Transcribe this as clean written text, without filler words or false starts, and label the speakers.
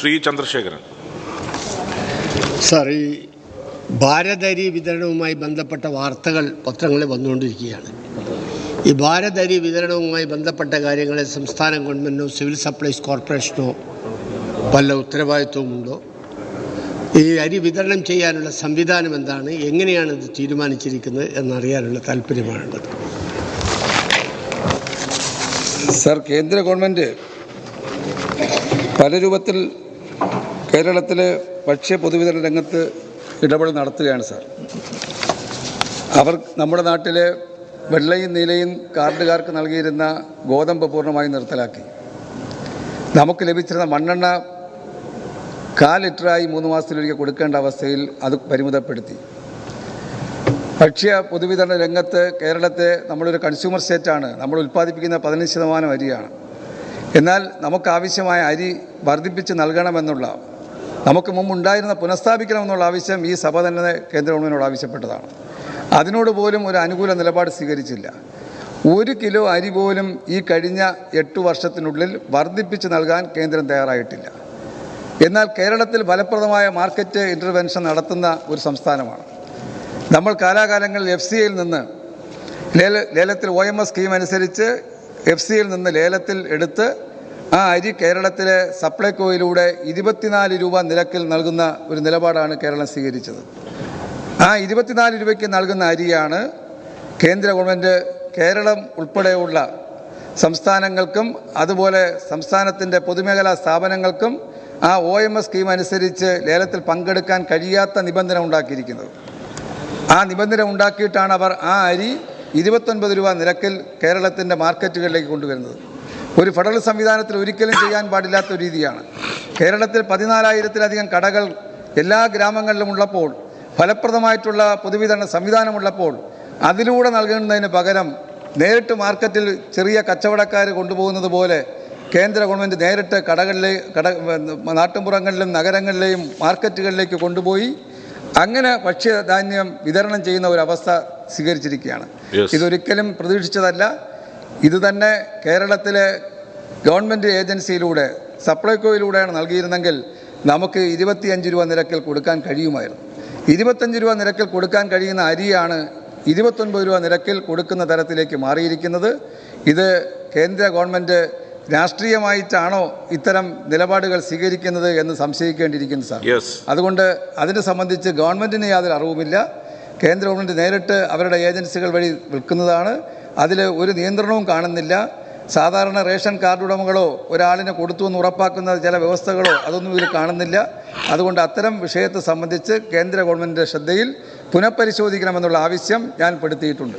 Speaker 1: Shri Chandrasekharan
Speaker 2: sir, ഈ ഭാരതരി വിതരണവുമായി ബന്ധപ്പെട്ട വാർത്തകൾ പത്രങ്ങളിൽ വന്നുകൊണ്ടിരിക്കുകയാണ്. ഈ ഭാരതരി വിതരണവുമായി ബന്ധപ്പെട്ട കാര്യങ്ങളെ സംസ്ഥാന ഗവൺമെൻറ്റിനോ സിവിൽ സപ്ലൈസ് കോർപ്പറേഷനോ വല്ല ഉത്തരവാദിത്വമുണ്ടോ? ഈ അരി വിതരണം ചെയ്യാനുള്ള സംവിധാനം എന്താണ്? എങ്ങനെയാണ് ഇത് തീരുമാനിച്ചിരിക്കുന്നത് എന്നറിയാനുള്ള താല്പര്യമാണുള്ളത്.
Speaker 3: സർ, കേന്ദ്ര ഗവൺമെൻറ് പല രൂപത്തിൽ കേരളത്തിലെ ഭക്ഷ്യ പൊതുവിതരണ രംഗത്ത് ഇടപെടൽ നടത്തുകയാണ് സാർ. അവർ നമ്മുടെ നാട്ടിലെ വെള്ളയും നീലയും കാർഡുകാർക്ക് നൽകിയിരുന്ന ഗോതമ്പ് പൂർണ്ണമായി നിർത്തലാക്കി. നമുക്ക് ലഭിച്ചിരുന്ന മണ്ണെണ്ണ 1/4 ലിറ്ററായി 3 മാസത്തിലൊരിക്കൽ കൊടുക്കേണ്ട അവസ്ഥയിൽ അത് പരിമിതപ്പെടുത്തി. ഭക്ഷ്യ പൊതുവിതരണ രംഗത്ത് കേരളത്തെ നമ്മളൊരു കൺസ്യൂമർ സ്റ്റേറ്റാണ്. നമ്മൾ ഉൽപ്പാദിപ്പിക്കുന്ന 15% അരിയാണ്. എന്നാൽ നമുക്കാവശ്യമായ അരി വർദ്ധിപ്പിച്ച് നൽകണമെന്നുള്ള, നമുക്ക് മുമ്പുണ്ടായിരുന്ന പുനഃസ്ഥാപിക്കണമെന്നുള്ള ആവശ്യം ഈ സഭ തന്നെ കേന്ദ്ര ഗവൺമെൻറ്റിനോട് ആവശ്യപ്പെട്ടതാണ്. അതിനോട് പോലും ഒരു അനുകൂല നിലപാട് സ്വീകരിച്ചില്ല. 1 കിലോ അരി പോലും ഈ കഴിഞ്ഞ 8 വർഷത്തിനുള്ളിൽ വർദ്ധിപ്പിച്ച് നൽകാൻ കേന്ദ്രം തയ്യാറായിട്ടില്ല. എന്നാൽ കേരളത്തിൽ ഫലപ്രദമായ മാർക്കറ്റ് ഇൻ്റർവെൻഷൻ നടത്തുന്ന ഒരു സംസ്ഥാനമാണ്. നമ്മൾ കാലാകാലങ്ങളിൽ FCIയിൽ നിന്ന് ലേലത്തിൽ OMS സ്കീം അനുസരിച്ച് FCIയിൽ നിന്ന് ലേലത്തിൽ എടുത്ത് ആ അരി കേരളത്തിലെ സപ്ലൈകോയിലൂടെ 24 രൂപ നിരക്കിൽ നൽകുന്ന ഒരു നിലപാടാണ് കേരളം സ്വീകരിച്ചത്. ആ 24 രൂപയ്ക്ക് നൽകുന്ന അരിയാണ് കേന്ദ്ര ഗവൺമെൻറ് കേരളം ഉൾപ്പെടെയുള്ള സംസ്ഥാനങ്ങൾക്കും അതുപോലെ സംസ്ഥാനത്തിൻ്റെ പൊതുമേഖലാ സ്ഥാപനങ്ങൾക്കും ആ OMS സ്കീം അനുസരിച്ച് ലേലത്തിൽ പങ്കെടുക്കാൻ കഴിയാത്ത നിബന്ധന ഉണ്ടാക്കിയിരിക്കുന്നത്. ആ നിബന്ധന ഉണ്ടാക്കിയിട്ടാണ് അവർ ആ അരി 29 രൂപ നിരക്കിൽ കേരളത്തിൻ്റെ മാർക്കറ്റുകളിലേക്ക് കൊണ്ടുവരുന്നത്. ഒരു ഫെഡറൽ സംവിധാനത്തിൽ ഒരിക്കലും ചെയ്യാൻ പാടില്ലാത്ത ഒരു രീതിയാണ്. കേരളത്തിൽ 14,000-ലധികം കടകൾ എല്ലാ ഗ്രാമങ്ങളിലും ഉള്ളപ്പോൾ, ഫലപ്രദമായിട്ടുള്ള പൊതുവിതരണ സംവിധാനമുള്ളപ്പോൾ, അതിലൂടെ നൽകുന്നതിന് പകരം നേരിട്ട് മാർക്കറ്റിൽ ചെറിയ കച്ചവടക്കാർ കൊണ്ടുപോകുന്നത് പോലെ കേന്ദ്ര ഗവൺമെൻറ് നേരിട്ട് നാട്ടുമ്പുറങ്ങളിലും നഗരങ്ങളിലെയും മാർക്കറ്റുകളിലേക്ക് കൊണ്ടുപോയി അങ്ങനെ ഭക്ഷ്യധാന്യം വിതരണം ചെയ്യുന്ന ഒരവസ്ഥ സ്വീകരിച്ചിരിക്കുകയാണ്. ഇതൊരിക്കലും പ്രതീക്ഷിച്ചതല്ല. ഇത് തന്നെ കേരളത്തിലെ ഗവൺമെൻറ് ഏജൻസിയിലൂടെ സപ്ലൈകോയിലൂടെയാണ് നൽകിയിരുന്നെങ്കിൽ നമുക്ക് 25 രൂപ നിരക്കിൽ കൊടുക്കാൻ കഴിയുമായിരുന്നു. 25 രൂപ നിരക്കിൽ കൊടുക്കാൻ കഴിയുന്ന അരിയാണ് 29 രൂപ നിരക്കിൽ കൊടുക്കുന്ന തരത്തിലേക്ക് മാറിയിരിക്കുന്നത്. ഇത് കേന്ദ്ര ഗവൺമെൻറ് രാഷ്ട്രീയമായിട്ടാണോ ഇത്തരം നിലപാടുകൾ സ്വീകരിക്കുന്നത് എന്ന് സംശയിക്കേണ്ടിയിരിക്കുന്നു സാർ. അതുകൊണ്ട് അതിനെ സംബന്ധിച്ച് ഗവൺമെൻറ്റിന് യാതൊരു അറിവുമില്ല. കേന്ദ്ര ഗവൺമെൻറ് നേരിട്ട് അവരുടെ ഏജൻസികൾ വഴി വിൽക്കുന്നതാണ്. അതിൽ ഒരു നിയന്ത്രണവും കാണുന്നില്ല. സാധാരണ റേഷൻ കാർഡ് ഉടമകളോ ഒരാളിനെ കൊടുത്തു എന്ന് ഉറപ്പാക്കുന്ന ചില വ്യവസ്ഥകളോ അതൊന്നും ഇതിൽ കാണുന്നില്ല. അതുകൊണ്ട് അത്തരം വിഷയത്തെ സംബന്ധിച്ച് കേന്ദ്ര ഗവൺമെൻറ്റിൻ്റെ ശ്രദ്ധയിൽ പുനഃപരിശോധിക്കണമെന്നുള്ള ആവശ്യം ഞാൻ പെടുത്തിയിട്ടുണ്ട്.